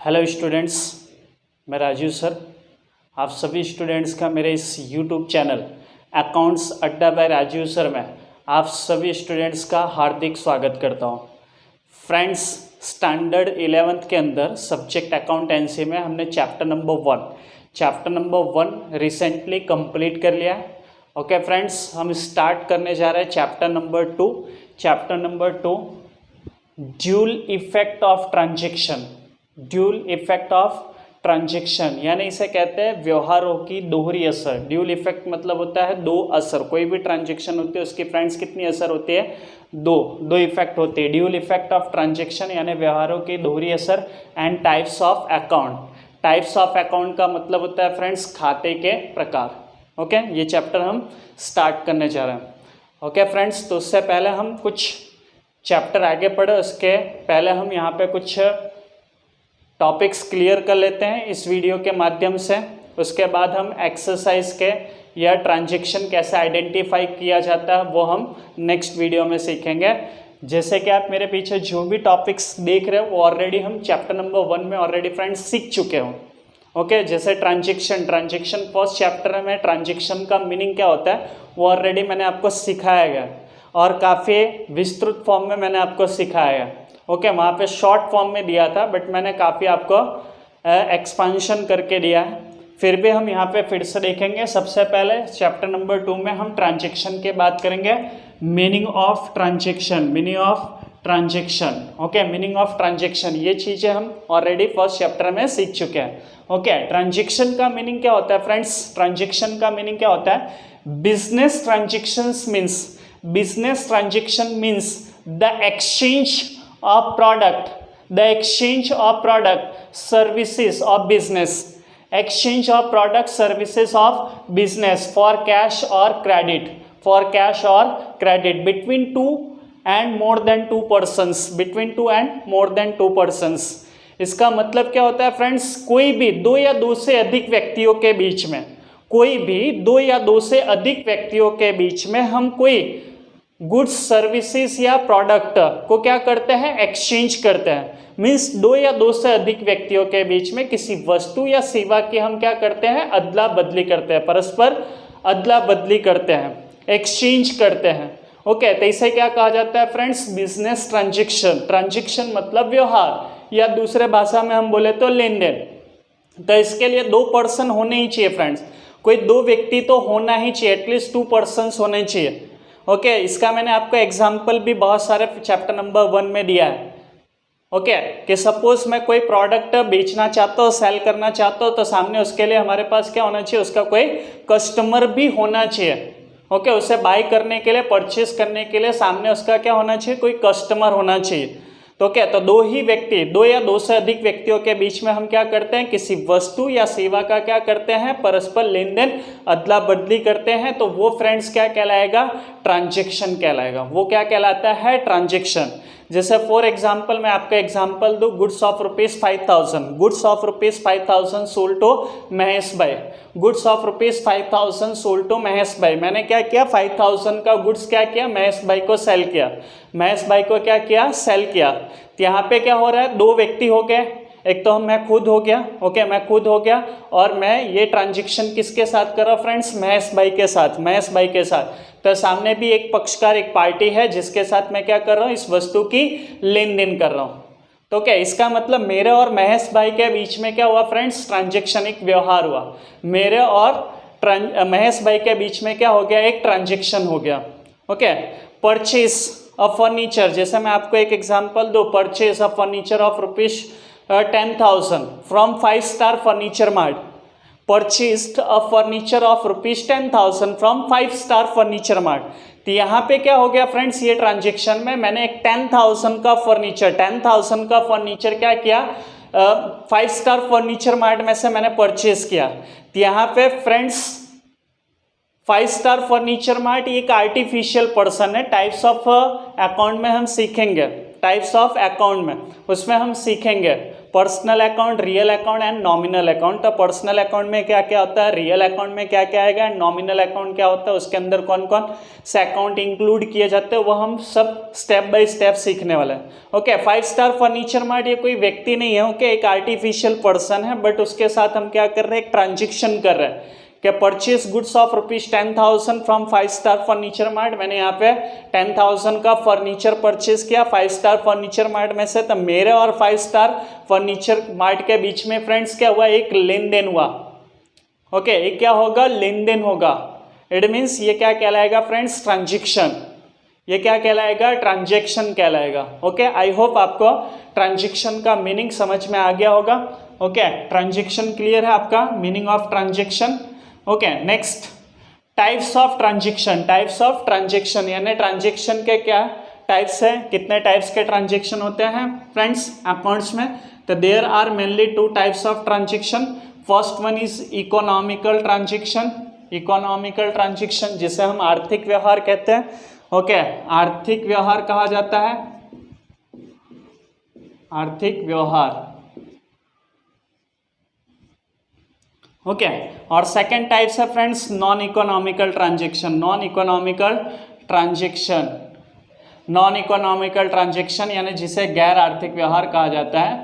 Hello students, मैं Rajiv sir. आप सभी स्टूडेंट्स का मेरे इस यूट्यूब चैनल अकाउंट्स अड्डा बाय राजीव सर में आप सभी स्टूडेंट्स का हार्दिक स्वागत करता हूं। फ्रेंड्स, स्टैंडर्ड 11th के अंदर सब्जेक्ट अकाउंटेंसी में हमने chapter number one recently complete कर लिया है। ओके फ्रेंड्स, हम स्टार्ट करने जा रहे हैं chapter number two dual effect of transaction यानी इसे कहते हैं व्यवहारों की दोहरी असर। ड्यूल इफेक्ट मतलब होता है दो असर। कोई भी ट्रांजैक्शन होती है उसकी फ्रेंड्स कितनी असर होती है? दो इफेक्ट होती है। ड्यूल इफेक्ट ऑफ ट्रांजैक्शन यानी व्यवहारों की दोहरी असर। एंड टाइप्स ऑफ अकाउंट का मतलब होता है फ्रेंड्स खाते के प्रकार। ओके, ये चैप्टर हम स्टार्ट करने जा रहे हैं। ओके फ्रेंड्स, तो उससे पहले हम कुछ चैप्टर आगे पढ़े, उसके पहले हम यहाँ पे कुछ टॉपिक्स क्लियर कर लेते हैं इस वीडियो के माध्यम से। उसके बाद हम एक्सरसाइज के या ट्रांजैक्शन कैसे आइडेंटिफाई किया जाता है वो हम नेक्स्ट वीडियो में सीखेंगे। जैसे कि आप मेरे पीछे जो भी टॉपिक्स देख रहे हो वो ऑलरेडी हम चैप्टर नंबर 1 में ऑलरेडी फ्रेंड्स सीख चुके हो। ओके, जैसे ट्रांजैक्शन फर्स्ट चैप्टर में ट्रांजैक्शन का मीनिंग क्या होता है वो ऑलरेडी मैंने आपको सिखाया गया और काफ़ी विस्तृत फॉर्म में मैंने आपको सिखाया है। ओके, वहाँ पे शॉर्ट फॉर्म में दिया था बट मैंने काफ़ी आपको एक्सपांशन करके दिया है। फिर भी हम यहाँ पे फिर से देखेंगे। सबसे पहले चैप्टर नंबर 2 में हम ट्रांजैक्शन के बात करेंगे। Meaning of transaction. Okay, meaning of transaction ये चीज़ें हम ऑलरेडी फर्स्ट चैप्टर में सीख चुके हैं। ओके, ट्रांजैक्शन का मीनिंग क्या होता है फ्रेंड्स? ट्रांजैक्शन का मीनिंग क्या होता है? Business transaction means the exchange of product, services of business, exchange of product services of business for cash or credit between two and more than two persons। इसका मतलब क्या होता है फ्रेंड्स? कोई भी दो या दो से अधिक व्यक्तियों के बीच में हम कोई गुड्स सर्विसेज या प्रोडक्ट को क्या करते हैं? एक्सचेंज करते हैं। मीन्स दो या दो से अधिक व्यक्तियों के बीच में किसी वस्तु या सेवा की हम क्या करते हैं? अदला बदली करते हैं, परस्पर अदला बदली करते हैं, एक्सचेंज करते हैं। ओके, तो इसे क्या कहा जाता है फ्रेंड्स? बिजनेस ट्रांजैक्शन मतलब व्यवहार, या दूसरे भाषा में हम बोले तो लेन देन। तो इसके लिए दो पर्सन होने ही चाहिए फ्रेंड्स। कोई दो व्यक्ति तो होना ही चाहिए, एटलीस्ट 2 पर्सन्स होने चाहिए। ओके, इसका मैंने आपको एग्जाम्पल भी बहुत सारे चैप्टर नंबर 1 में दिया है। ओके, कि सपोज मैं कोई प्रोडक्ट बेचना चाहता हूँ, सेल करना चाहता हूँ, तो सामने उसके लिए हमारे पास क्या होना चाहिए? उसका कोई कस्टमर भी होना चाहिए। ओके, उसे बाय करने के लिए, परचेस करने के लिए सामने उसका क्या होना चाहिए? कोई कस्टमर होना चाहिए। तो क्या, तो दो या दो से अधिक व्यक्तियों के बीच में हम क्या करते हैं? किसी वस्तु या सेवा का क्या करते हैं? परस्पर लेन देन, अदला बदली करते हैं। तो वो फ्रेंड्स क्या कहलाएगा? ट्रांजैक्शन कहलाएगा। वो क्या कहलाता है? ट्रांजैक्शन। जैसे फॉर एग्जाम्पल मैं आपको एग्जाम्पल दूँ, goods of rupees 5,000 sold to Mahesh भाई। मैंने क्या किया? 5,000 का गुड्स क्या किया? महेश भाई को सेल किया। सेल किया। तो यहाँ पे क्या हो रहा है? दो व्यक्ति हो गए। एक तो मैं खुद हो गया। ओके, मैं खुद हो गया और मैं ये ट्रांजैक्शन किसके साथ कर रहा हूँ फ्रेंड्स? महेश भाई के साथ। तो सामने भी एक पक्षकार, एक पार्टी है जिसके साथ मैं क्या कर रहा हूँ? इस वस्तु की लेन देन कर रहा हूँ। तो क्या इसका मतलब मेरे और महेश भाई के बीच में क्या हुआ फ्रेंड्स? ट्रांजैक्शन, एक व्यवहार हुआ। मेरे और महेश भाई के बीच में क्या हो गया? एक ट्रांजैक्शन हो गया। Okay, purchase a furniture. जैसे मैं आपको एक एग्जांपल दूं, purchase a furniture of rupees 10,000 from 5 star furniture mart. Purchased a furniture of rupees 10,000 from 5 star furniture mart. तो यहाँ पे क्या हो गया फ्रेंड्स? ये ट्रांजैक्शन में मैंने एक 10,000 का फर्नीचर क्या किया? 5 स्टार फर्नीचर मार्ट में से मैंने परचेज किया। तो यहाँ पे फ्रेंड्स 5 स्टार फर्नीचर मार्ट एक आर्टिफिशियल पर्सन है। टाइप्स ऑफ अकाउंट में हम सीखेंगे। टाइप्स ऑफ अकाउंट में, उसमें हम सीखेंगे personal account, real account and nominal account. तो पर्सनल अकाउंट में क्या क्या होता है, रियल अकाउंट में क्या क्या आएगा, नॉमिनल अकाउंट क्या होता है, उसके अंदर कौन कौन से अकाउंट इंक्लूड किए जाते हैं, वो हम सब स्टेप बाय स्टेप सीखने वाले हैं। ओके, 5 स्टार फर्नीचर मार्ट ये कोई व्यक्ति नहीं है, ओके, एक आर्टिफिशियल पर्सन है, बट उसके साथ हम क्या कर रहे हैं, एक ट्रांजेक्शन कर रहे हैं कि purchase goods of ₹10,000 from 5 star furniture mart. मैंने यहाँ पे 10,000 का फर्नीचर परचेज किया 5 स्टार फर्नीचर मार्ट में से, तो मेरे और 5 स्टार फर्नीचर मार्ट के बीच में फ्रेंड्स क्या हुआ, एक लेन देन हुआ। ओके, ये क्या होगा, लेन देन होगा। इट मीन्स ये क्या कहलाएगा फ्रेंड्स, ट्रांजेक्शन। ये क्या कहलाएगा, ट्रांजेक्शन कहलाएगा। ओके, आई होप आपको ट्रांजेक्शन का मीनिंग समझ में आ गया होगा। ओके, ट्रांजेक्शन क्लियर है आपका, meaning of transaction. Okay, next types of transaction. Types of transaction यानी ट्रांजेक्शन के क्या टाइप्स है, कितने टाइप्स के ट्रांजेक्शन होते हैं फ्रेंड्स अकाउंट्स में। तो there are mainly 2 types of transaction. First one is economical transaction. Economical transaction जिसे हम आर्थिक व्यवहार कहते हैं। ओके, आर्थिक व्यवहार कहा जाता है, आर्थिक व्यवहार। ओके, और सेकेंड टाइप्स है friends non economical transaction. Non economical transaction, non economical transaction यानी जिसे गैर आर्थिक व्यवहार कहा जाता है,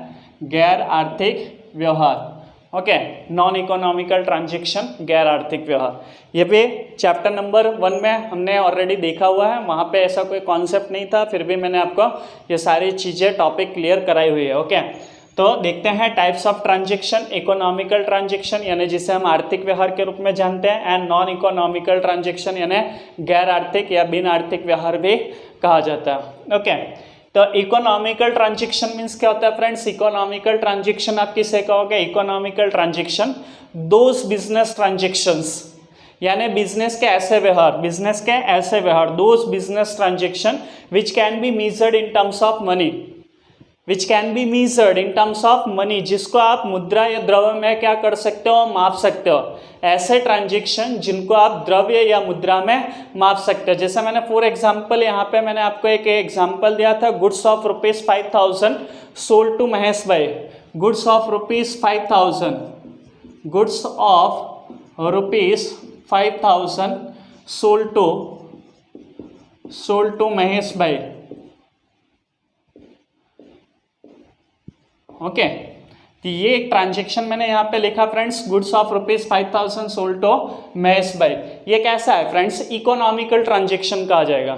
गैर आर्थिक व्यवहार। ओके, नॉन इकोनॉमिकल ट्रांजेक्शन, गैर आर्थिक व्यवहार। ये भी चैप्टर नंबर 1 में हमने ऑलरेडी देखा हुआ है, वहाँ पे ऐसा कोई कॉन्सेप्ट नहीं था, फिर भी मैंने आपको ये सारी चीज़ें टॉपिक क्लियर कराई हुई है। ओके, तो देखते हैं types of transaction. Economical transaction यानी जिसे हम आर्थिक व्यवहार के रूप में जानते हैं, एंड नॉन इकोनॉमिकल ट्रांजेक्शन यानी गैर आर्थिक या बिन आर्थिक व्यवहार भी कहा जाता है। ओके, तो इकोनॉमिकल ट्रांजेक्शन मीन्स क्या होता है फ्रेंड्स, इकोनॉमिकल ट्रांजेक्शन आप किसे कहोगे, economical transaction those business transactions यानी बिजनेस के ऐसे व्यवहार, बिजनेस के ऐसे व्यवहार, those business transaction which can be measured in terms of money, which can be measured in terms of money, जिसको आप मुद्रा या द्रव्य में क्या कर सकते हो, माप सकते हो। ऐसे ट्रांजेक्शन जिनको आप द्रव्य या मुद्रा में माप सकते हो। जैसे मैंने फॉर एग्जांपल यहाँ पे मैंने आपको एक एग्जांपल दिया था, goods of ₹5,000 sold to Mahesh भाई। Goods of ₹5,000, goods of ₹5,000 sold to Mahesh भाई। ओके, तो ये एक ट्रांजेक्शन मैंने यहाँ पे लिखा friends, goods of ₹5,000 sold to Mahesh भाई। ये कैसा है फ्रेंड्स, इकोनॉमिकल ट्रांजेक्शन कहा जाएगा।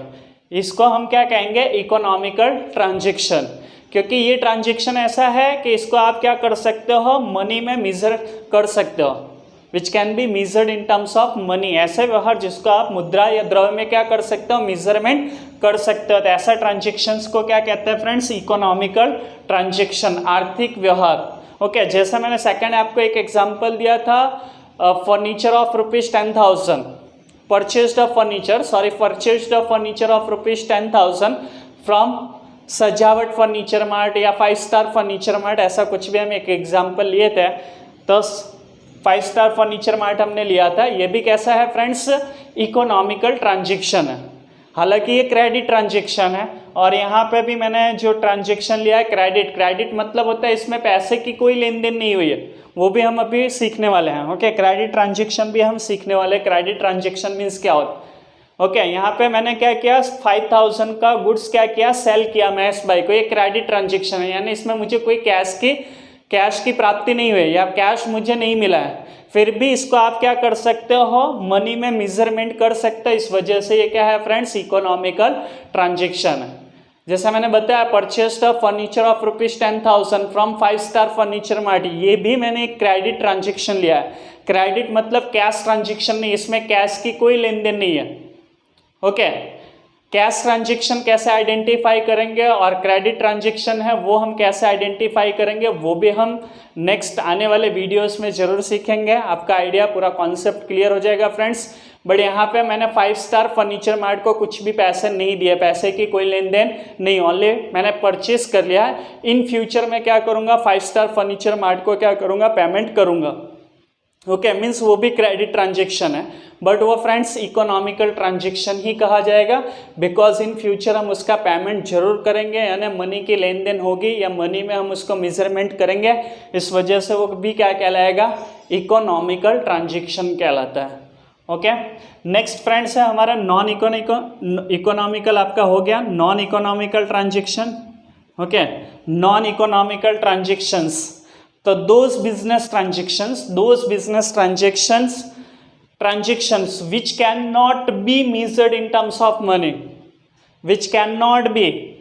इसको हम क्या कहेंगे, इकोनॉमिकल ट्रांजेक्शन, क्योंकि ये ट्रांजेक्शन ऐसा है कि इसको आप क्या कर सकते हो, मनी में मेजर कर सकते हो, which can be measured in terms of money. ऐसे व्यवहार जिसको आप मुद्रा या द्रव्य में क्या कर सकते हो, मेजरमेंट कर सकते हो। तो ऐसा ट्रांजेक्शन्स को क्या कहते हैं फ्रेंड्स, इकोनॉमिकल ट्रांजेक्शन, आर्थिक व्यवहार। ओके, जैसा मैंने सेकंड आपको एक एग्जांपल दिया था, furniture of ₹10,000, purchased of furniture of ₹10,000 from सजावट फर्नीचर मार्ट या 5 स्टार फर्नीचर मार्ट, ऐसा कुछ भी हम एक एग्जाम्पल लिए थे। तो 5 स्टार फर्नीचर मार्ट हमने लिया था। ये भी कैसा है फ्रेंड्स, इकोनॉमिकल ट्रांजेक्शन है, हालांकि ये क्रेडिट ट्रांजेक्शन है। और यहाँ पे भी मैंने जो ट्रांजेक्शन लिया है क्रेडिट मतलब होता है इसमें पैसे की कोई लेन देन नहीं हुई है, वो भी हम अभी सीखने वाले हैं। ओके, क्रेडिट ट्रांजेक्शन भी हम सीखने वाले हैं। क्रेडिट ट्रांजेक्शन मीन्स क्या होता है। ओके, यहाँ पे मैंने क्या किया, 5,000 का गुड्स क्या किया, सेल किया महेश भाई को। ये क्रेडिट ट्रांजेक्शन है, यानी इसमें मुझे कोई कैश की प्राप्ति नहीं हुई या कैश मुझे नहीं मिला है, फिर भी इसको आप क्या कर सकते हो, मनी में मेजरमेंट कर सकते हो। इस वजह से ये क्या है फ्रेंड्स, इकोनॉमिकल ट्रांजेक्शन है। जैसा मैंने बताया, purchased of furniture of ₹10,000 from 5 star furniture mart, ये भी मैंने एक क्रेडिट ट्रांजेक्शन लिया है। क्रेडिट मतलब कैश ट्रांजेक्शन नहीं, इसमें कैश की कोई लेन देन नहीं है। ओके, कैश ट्रांजेक्शन कैसे आइडेंटिफाई करेंगे और क्रेडिट ट्रांजेक्शन है वो हम कैसे आइडेंटिफाई करेंगे, वो भी हम नेक्स्ट आने वाले वीडियोस में ज़रूर सीखेंगे। आपका आइडिया पूरा कॉन्सेप्ट क्लियर हो जाएगा फ्रेंड्स। बट यहाँ पे मैंने 5 स्टार फर्नीचर मार्ट को कुछ भी पैसे नहीं दिए, पैसे की कोई लेन देन नहीं, ओनली मैंने परचेस कर लिया है। इन फ्यूचर में क्या करूँगा, 5 स्टार फर्नीचर मार्ट को क्या करूँगा, पेमेंट करूँगा। ओके, मीन्स वो भी क्रेडिट ट्रांजेक्शन है, बट वो फ्रेंड्स इकोनॉमिकल ट्रांजेक्शन ही कहा जाएगा, बिकॉज इन फ्यूचर हम उसका पेमेंट जरूर करेंगे, यानी मनी की लेन देन होगी या मनी में हम उसको मेजरमेंट करेंगे, इस वजह से वो भी क्या कहलाएगा, इकोनॉमिकल ट्रांजेक्शन कहलाता है। ओके, नेक्स्ट फ्रेंड्स है हमारा नॉन इकोनॉमिकल, आपका हो गया non economical transaction. Okay, non economical transactions, तो those business transactions which cannot be measured in terms of money, which cannot be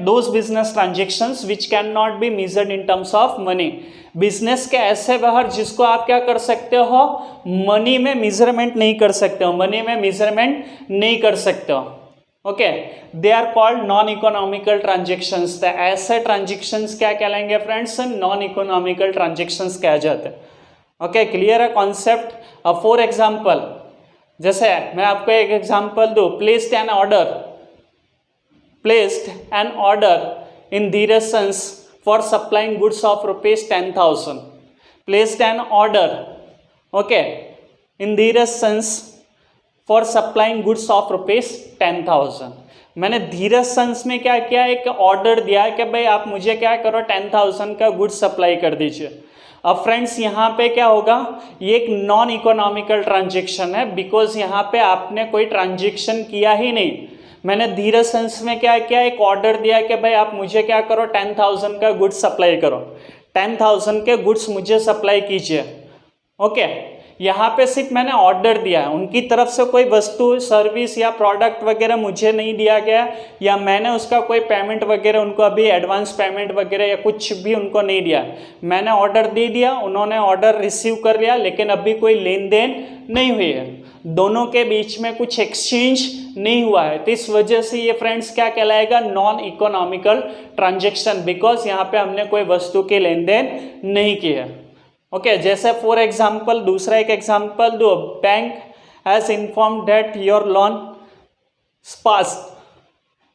those business transactions which cannot be measured in terms of money, business के ऐसे व्यवहार जिसको आप क्या कर सकते हो, मनी में मेजरमेंट नहीं कर सकते हो, मनी में मेजरमेंट नहीं कर सकते हो। Okay, they are called non economical transactions. तो ऐसे ट्रांजेक्शंस क्या कहलाएंगे फ्रेंड्स, नॉन इकोनॉमिकल ट्रांजेक्शंस कहा जाते हैं। ओके, क्लियर है कॉन्सेप्ट। अब फॉर एग्जांपल, जैसे मैं आपको एक एग्जांपल दूं, placed an order in Dheeraj Sons for supplying goods of ₹10,000, placed an order, okay, in Dheeraj Sons for supplying goods of ₹10,000। मैंने धीरज सन्स में क्या किया, एक ऑर्डर दिया कि भाई आप मुझे क्या करो 10,000 का गुड्स सप्लाई कर दीजिए। अब फ्रेंड्स यहाँ पे क्या होगा, ये एक नॉन इकोनॉमिकल ट्रांजेक्शन है, बिकॉज यहाँ पे आपने कोई ट्रांजेक्शन किया ही नहीं। मैंने धीरज सन्स में क्या किया, एक ऑर्डर दिया कि भाई आप मुझे क्या करो 10,000 का गुड्स सप्लाई करो, 10,000 के गुड्स मुझे सप्लाई कीजिए। ओके, यहाँ पे सिर्फ मैंने ऑर्डर दिया है, उनकी तरफ से कोई वस्तु सर्विस या प्रोडक्ट वगैरह मुझे नहीं दिया गया, या मैंने उसका कोई पेमेंट वगैरह उनको अभी एडवांस पेमेंट वगैरह या कुछ भी उनको नहीं दिया। मैंने ऑर्डर दे दिया, उन्होंने ऑर्डर रिसीव कर लिया, लेकिन अभी कोई लेन देन नहीं हुई है, दोनों के बीच में कुछ एक्सचेंज नहीं हुआ है। तो इस वजह से ये फ्रेंड्स क्या कहलाएगा, नॉन इकोनॉमिकल ट्रांजेक्शन, बिकॉज यहाँ पे हमने कोई वस्तु की लेन देन नहीं की है। ओके, जैसे फॉर एग्जाम्पल दूसरा एक एग्जाम्पल दो, bank has inform that your loan pass,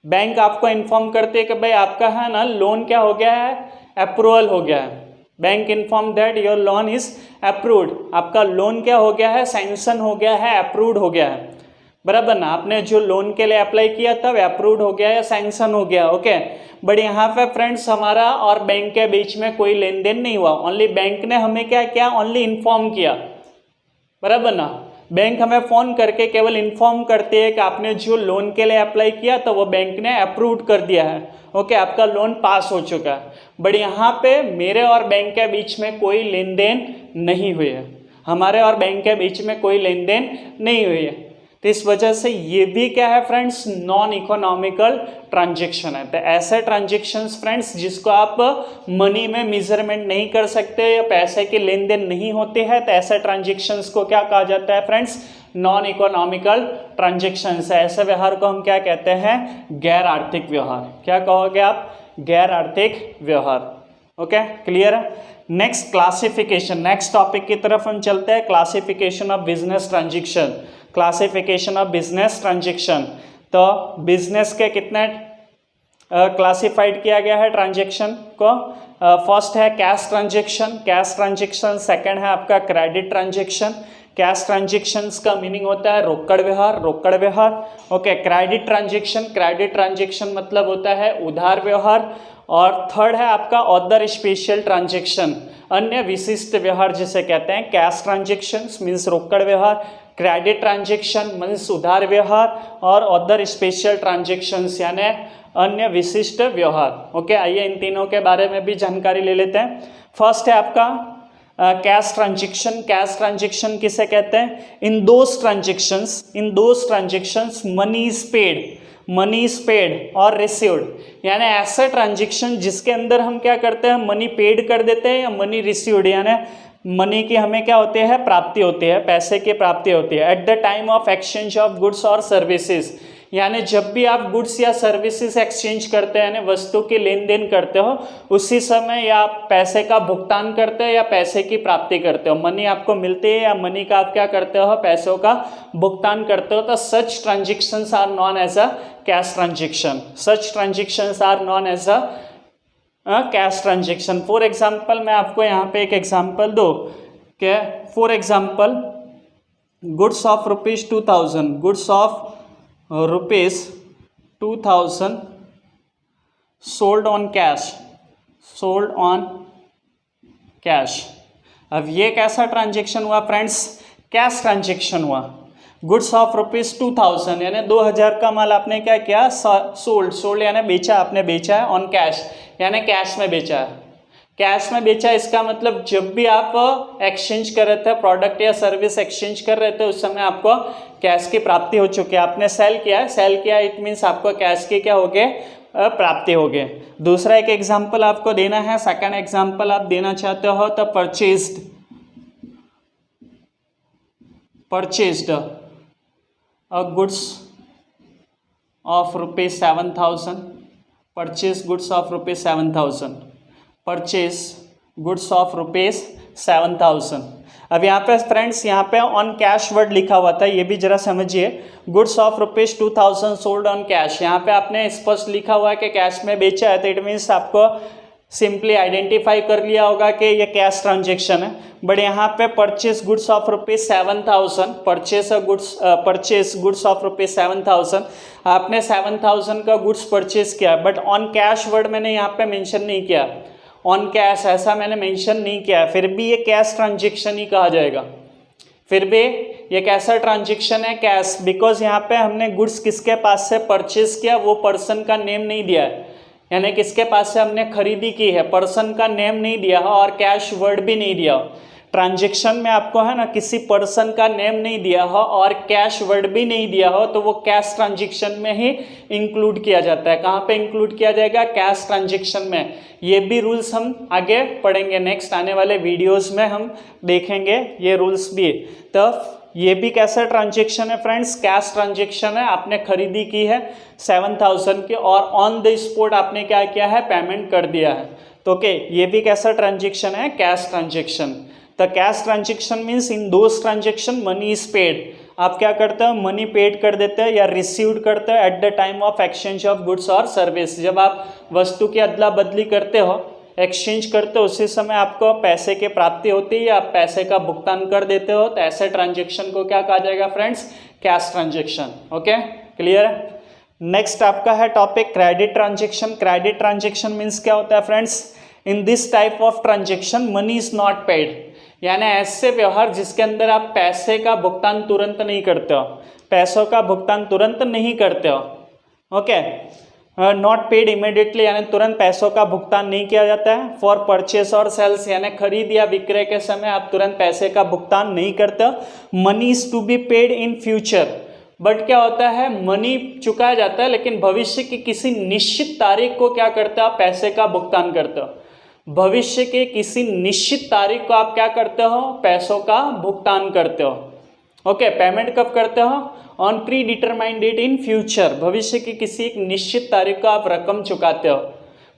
bank आपको इन्फॉर्म करते हैं कि भाई आपका है ना लोन क्या हो गया है, अप्रूवल हो गया है। Bank inform that your loan is approved, आपका लोन क्या हो गया है, सैंक्शन हो गया है, अप्रूव्ड हो गया है, बराबर ना। आपने जो लोन के लिए अप्लाई किया था वो अप्रूव्ड हो गया या सैंक्शन हो गया। ओके, बट यहाँ पे फ्रेंड्स हमारा और बैंक के बीच में कोई लेन देन नहीं हुआ, ओनली बैंक ने हमें क्या किया, ओनली इन्फॉर्म किया, बराबर ना। बैंक हमें फ़ोन करके केवल इन्फॉर्म करते हैं कि आपने जो लोन के लिए अप्लाई किया तो वो बैंक ने अप्रूव्ड कर दिया है, ओके, आपका लोन पास हो चुका है। बट यहाँ पे मेरे और बैंक के बीच में कोई लेन देन नहीं हुई है, हमारे और बैंक के बीच में कोई लेन देन नहीं हुई है। तो इस वजह से ये भी क्या है फ्रेंड्स, नॉन इकोनॉमिकल ट्रांजेक्शन है। तो ऐसे ट्रांजेक्शन्स फ्रेंड्स जिसको आप मनी में मेजरमेंट नहीं कर सकते या पैसे के लेन देन नहीं होते हैं, तो ऐसे ट्रांजेक्शन्स को क्या कहा जाता है फ्रेंड्स, नॉन इकोनॉमिकल ट्रांजेक्शन्स। ऐसे व्यवहार को हम क्या कहते हैं, गैर आर्थिक व्यवहार। क्या कहोगे आप, गैर आर्थिक व्यवहार। ओके, क्लियर है। नेक्स्ट क्लासिफिकेशन, नेक्स्ट टॉपिक की तरफ हम चलते हैं, classification of business transaction. Classification of business transaction, तो बिजनेस के कितने क्लासिफाइड किया गया है ट्रांजेक्शन को। फर्स्ट है कैश ट्रांजेक्शन, सेकंड है आपका क्रेडिट ट्रांजेक्शन। कैश ट्रांजेक्शन्स का मीनिंग होता है रोकड़ व्यवहार। ओके, क्रेडिट ट्रांजेक्शन मतलब होता है उधार व्यवहार। और थर्ड है आपका अदर स्पेशल ट्रांजेक्शन, अन्य विशिष्ट व्यवहार जिसे कहते हैं। कैश ट्रांजेक्शन्स मीन्स रोकड़ व्यवहार, क्रेडिट ट्रांजेक्शन मीन्स उधार व्यवहार, और अदर स्पेशल ट्रांजेक्शन्स यानी अन्य विशिष्ट व्यवहार। ओके, आइए इन तीनों के बारे में भी जानकारी ले लेते हैं। फर्स्ट है आपका कैश ट्रांजेक्शन किसे कहते हैं, in those transactions money is paid और रिसीव्ड, यानी ऐसा ट्रांजेक्शन जिसके अंदर हम क्या करते हैं, मनी पेड कर देते हैं या मनी रिसीव्ड, यानी मनी की हमें क्या होते हैं, प्राप्ति होती है, पैसे की प्राप्ति होती है। At the time of exchange of goods और सर्विसेज, यानी जब भी आप गुड्स या सर्विसेज एक्सचेंज करते हैं, यानी वस्तु की लेन देन करते हो, उसी समय या आप पैसे का भुगतान करते हो या पैसे की प्राप्ति करते हो, मनी आपको मिलती है या मनी का आप क्या करते हो, पैसों का भुगतान करते हो, तो such transactions are known as a cash transaction. Such transactions are known as a cash transaction. For example मैं आपको यहाँ पे एक एग्जाम्पल दूँ, क्या, for example goods of rupees 2000, goods of rupees 2000 sold on cash, sold on cash. अब ये कैसा ट्रांजेक्शन हुआ फ्रेंड्स, कैश ट्रांजेक्शन हुआ। गुड्स ऑफ रुपीज 2000 यानी 2000 का माल आपने क्या किया, सोल्ड, सोल्ड यानी बेचा, आपने बेचा है, ऑन कैश यानी कैश में बेचा है, कैश में बेचा। इसका मतलब जब भी आप एक्सचेंज कर रहे थे, प्रोडक्ट या सर्विस एक्सचेंज कर रहे थे, उस समय आपको कैश की प्राप्ति हो चुकी है। आपने सेल किया है, सेल किया इट मीन्स आपको कैश की क्या हो गए, प्राप्ति हो गए। दूसरा एक एग्जाम्पल आपको देना है, सेकंड एग्जाम्पल आप देना चाहते हो तो purchased, purchased a goods of rupees 7000, purchase goods of rupees 7000, purchase goods of rupees 7000। अब यहाँ पे फ्रेंड्स, यहाँ पे ऑन कैश वर्ड लिखा हुआ था, ये भी जरा समझिए। Goods of rupees 2000 sold on cash, यहाँ पे आपने स्पष्ट लिखा हुआ है कि कैश में बेचा है, तो इट मीन्स आपको सिंपली आइडेंटिफाई कर लिया होगा कि ये कैश ट्रांजेक्शन है। बट यहाँ पे purchase goods of rupees 7000, purchase goods of rupees 7000, आपने 7000 का गुड्स परचेज किया, बट ऑन कैश वर्ड मैंने यहाँ पे मेंशन नहीं किया, ऑन कैश ऐसा मैंने मेंशन नहीं किया, फिर भी ये कैश ट्रांजेक्शन ही कहा जाएगा। फिर भी ये कैसा ट्रांजेक्शन है, कैश, बिकॉज यहाँ पे हमने गुड्स किसके पास से परचेज किया, वो पर्सन का नेम नहीं दिया है, यानी किसके पास से हमने खरीदी की है, पर्सन का नेम नहीं दिया है और कैश वर्ड भी नहीं दिया। ट्रांजेक्शन में आपको है ना किसी पर्सन का नेम नहीं दिया हो और कैश वर्ड भी नहीं दिया हो, तो वो कैश ट्रांजेक्शन में ही इंक्लूड किया जाता है। कहाँ पे इंक्लूड किया जाएगा, कैश ट्रांजेक्शन में। ये भी रूल्स हम आगे पढ़ेंगे, नेक्स्ट आने वाले वीडियोस में हम देखेंगे ये रूल्स भी। तो ये भी कैसा ट्रांजेक्शन है फ्रेंड्स, कैश ट्रांजेक्शन है। आपने खरीदी की है 7000 की और ऑन द स्पॉट आपने क्या किया है, पेमेंट कर दिया है। तो ओके, ये भी कैसा ट्रांजेक्शन है, कैश ट्रांजेक्शन। तो cash transaction means in those transaction money is paid, आप क्या करते हो, मनी पेड कर देते हैं या रिसीव्ड करते हो at the time of exchange of goods और सर्विस। जब आप वस्तु की अदला बदली करते हो, एक्सचेंज करते हो, उसी समय आपको पैसे की प्राप्ति होती है या आप पैसे का भुगतान कर देते हो, तो ऐसे ट्रांजेक्शन को क्या कहा जाएगा friends, cash transaction. Okay, clear है। नेक्स्ट आपका है topic credit transaction. Credit transaction means क्या होता है friends, in this type of transaction money is not paid, यानी ऐसे व्यवहार जिसके अंदर आप पैसे का भुगतान तुरंत नहीं करते हो, पैसों का भुगतान तुरंत नहीं करते हो। ओके, नॉट पेड इमीडिएटली यानी तुरंत पैसों का भुगतान नहीं किया जाता है। फॉर परचेस और सेल्स यानी खरीद या विक्रय के समय आप तुरंत पैसे का भुगतान नहीं करते हो। Money is to be paid in future, but क्या होता है, मनी चुकाया जाता है लेकिन भविष्य की किसी निश्चित तारीख को क्या करते हो, आप पैसे का भुगतान करते हो। भविष्य के किसी निश्चित तारीख को आप क्या करते हो, पैसों का भुगतान करते हो। ओके, पेमेंट कब करते हो, on predetermined date in future, भविष्य की किसी एक निश्चित तारीख को आप रकम चुकाते हो,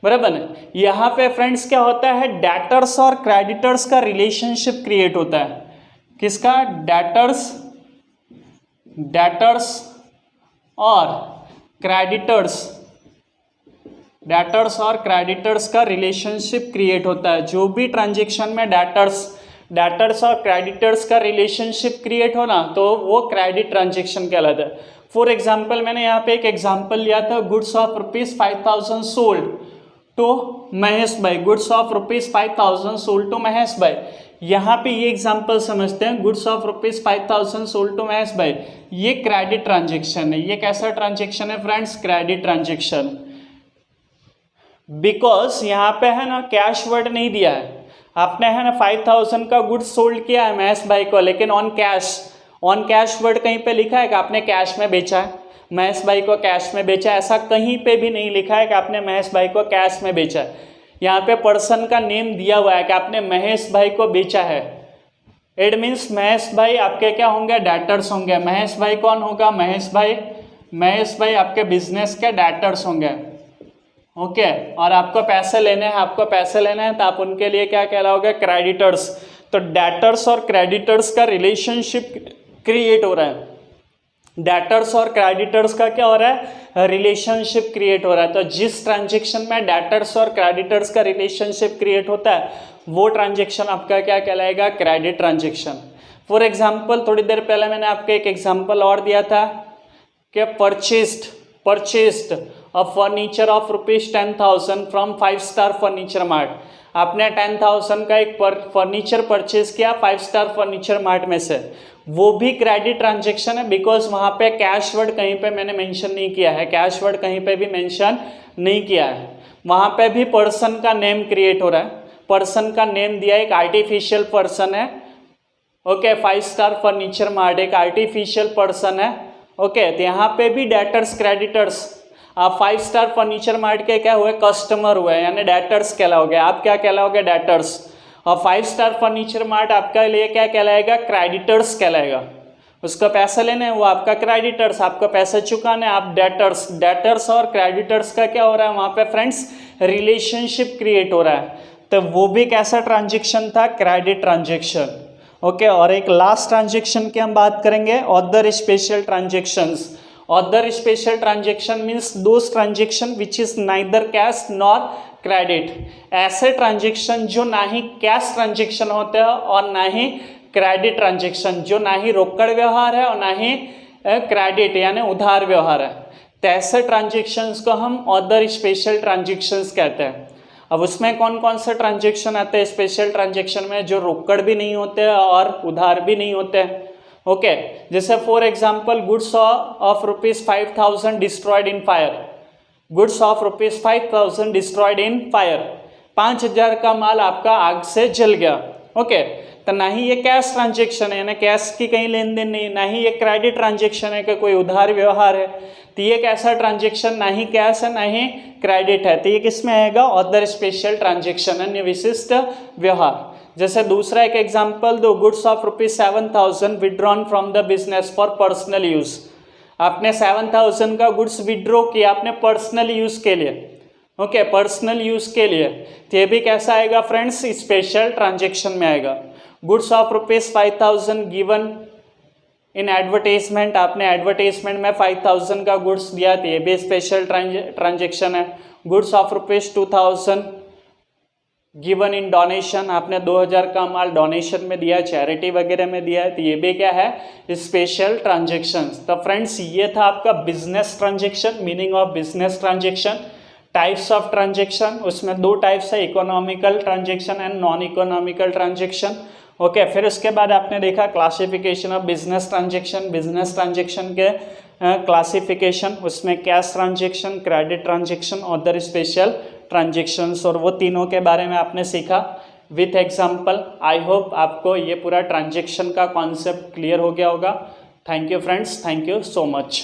बराबर है। यहाँ पे फ्रेंड्स क्या होता है, डेटर्स और क्रेडिटर्स का रिलेशनशिप क्रिएट होता है। किसका, डेटर्स और क्रेडिटर्स का रिलेशनशिप क्रिएट होता है। जो भी ट्रांजेक्शन में डेटर्स और क्रेडिटर्स का रिलेशनशिप क्रिएट होना, तो वो क्रेडिट ट्रांजेक्शन कहलाता है। फॉर एग्जांपल, मैंने यहाँ पे एक एग्जांपल लिया था, goods of rupees 5000 sold to Mahesh भाई, goods of rupees 5000 sold to Mahesh भाई। यहाँ पे ये एग्जांपल समझते हैं, goods of rupees 5000 sold to Mahesh भाई, ये क्रेडिट ट्रांजेक्शन है। ये कैसा ट्रांजेक्शन है फ्रेंड्स, क्रेडिट ट्रांजेक्शन। बिकॉज यहाँ पे है ना कैश वर्ड नहीं दिया है, आपने है ना 5000 का गुड्स सोल्ड किया है महेश भाई को, लेकिन ऑन कैश वर्ड कहीं पे लिखा है कि आपने कैश में बेचा है, महेश भाई को कैश में बेचा है, ऐसा कहीं पे भी नहीं लिखा है कि आपने महेश भाई को कैश में बेचा है। यहाँ पे पर्सन का नेम दिया हुआ है कि आपने महेश भाई को बेचा है। इट मीन्स महेश भाई आपके क्या होंगे, डेटर्स होंगे। महेश भाई कौन होगा, महेश भाई आपके बिजनेस के डेटर्स होंगे। ओके, और आपको पैसे लेने हैं तो आप उनके लिए क्या कहलाओगे, क्रेडिटर्स। तो डेटर्स और क्रेडिटर्स का रिलेशनशिप क्रिएट हो रहा है, डेटर्स और क्रेडिटर्स का क्या हो रहा है, रिलेशनशिप क्रिएट हो रहा है। तो जिस ट्रांजेक्शन में डेटर्स और क्रेडिटर्स का रिलेशनशिप क्रिएट होता है वो ट्रांजेक्शन आपका क्या कहलाएगा, क्रेडिट ट्रांजेक्शन। फॉर एग्जाम्पल थोड़ी देर पहले मैंने आपको एक एग्जाम्पल और दिया था कि purchased a furniture of ₹10,000 from 5 star furniture mart. आपने 10,000 का एक फर्नीचर परचेज किया 5 स्टार फर्नीचर मार्ट में से, वो भी क्रेडिट ट्रांजेक्शन है, बिकॉज वहाँ पे कैश वर्ड कहीं पे मैंने मेंशन नहीं किया है, कैश वर्ड कहीं पे भी मेंशन नहीं किया है। वहाँ पे भी पर्सन का नेम क्रिएट हो रहा है, पर्सन का नेम दिया, एक आर्टिफिशियल पर्सन है। ओके, 5 स्टार फर्नीचर मार्ट एक आर्टिफिशियल पर्सन है। ओके, तो यहाँ पे भी डेटर्स क्रेडिटर्स, आप 5 स्टार फर्नीचर मार्ट के क्या हुए, कस्टमर हुए, यानी डेटर्स कहलाओगे, आप क्या कहलाओगे, डेटर्स। और 5 स्टार फर्नीचर मार्ट आपका लिए क्या कहलाएगा, क्रेडिटर्स कहलाएगा। उसका पैसा लेना है वो आपका क्रेडिटर्स, आपका पैसा चुकाना है आप डेटर्स। डेटर्स और क्रेडिटर्स का क्या हो रहा है वहाँ पे फ्रेंड्स, रिलेशनशिप क्रिएट हो रहा है, तो वो भी कैसा ट्रांजेक्शन था, क्रेडिट ट्रांजेक्शन। ओके, और एक लास्ट ट्रांजेक्शन की हम बात करेंगे, other special transactions. Other special transaction means those transaction which is neither cash nor credit. ऐसे ट्रांजेक्शन जो ना ही कैश ट्रांजेक्शन होते हैं और ना ही क्रेडिट ट्रांजेक्शन, जो ना ही रोकड़ व्यवहार है और ना ही क्रेडिट यानी उधार व्यवहार है, तो ऐसे ट्रांजेक्शन्स को हम अदर स्पेशल ट्रांजेक्शन्स कहते हैं। अब उसमें कौन कौन से ट्रांजेक्शन आते हैं स्पेशल ट्रांजेक्शन में, जो रोकड़ भी नहीं होते और उधार भी नहीं होते हैं। ओके, जैसे for example goods of ₹5,000 destroyed in fire, goods of ₹5,000 destroyed in fire, 5,000 का माल आपका आग से जल गया। ओके, तो ना ही ये कैश ट्रांजेक्शन है, यानी कैश की कहीं लेन देन नहीं, ना ही ये क्रेडिट ट्रांजेक्शन है कि कोई उधार व्यवहार है, तो ये कैसा ट्रांजेक्शन ना ही कैश है ना ही क्रेडिट है, तो ये किस में आएगा, अदर स्पेशल ट्रांजेक्शन, अन्य विशिष्ट व्यवहार। जैसे दूसरा एक एग्जांपल दो, goods of ₹7,000 withdrawn from the business for personal use. आपने 7,000 का गुड्स विड्रॉ किया अपने पर्सनल यूज के लिए। ओके, पर्सनल यूज के लिए, तो ये भी कैसा आएगा फ्रेंड्स, स्पेशल ट्रांजेक्शन में आएगा। Goods of ₹5,000 given in advertisement, आपने एडवर्टाइजमेंट में 5,000 का गुड्स दिया, तो ये भी स्पेशल ट्रांजेक्शन है। Goods of ₹2,000 given in donation, आपने 2,000 का माल डोनेशन में दिया, चैरिटी वगैरह में दिया है, तो ये भी क्या है, स्पेशल ट्रांजेक्शन। तो फ्रेंड्स ये था आपका business transaction, meaning of business transaction, types of transaction. उसमें 2 टाइप्स है, economical transaction and non economical transaction. Okay, फिर उसके बाद आपने देखा classification of business transaction, business transaction के क्लासिफिकेशन, उसमें cash transaction, credit transaction, other special transactions, और वो तीनों के बारे में आपने सीखा विथ एग्जाम्पल। आई होप आपको ये पूरा ट्रांजेक्शन का कॉन्सेप्ट क्लियर हो गया होगा। Thank you friends, thank you so much.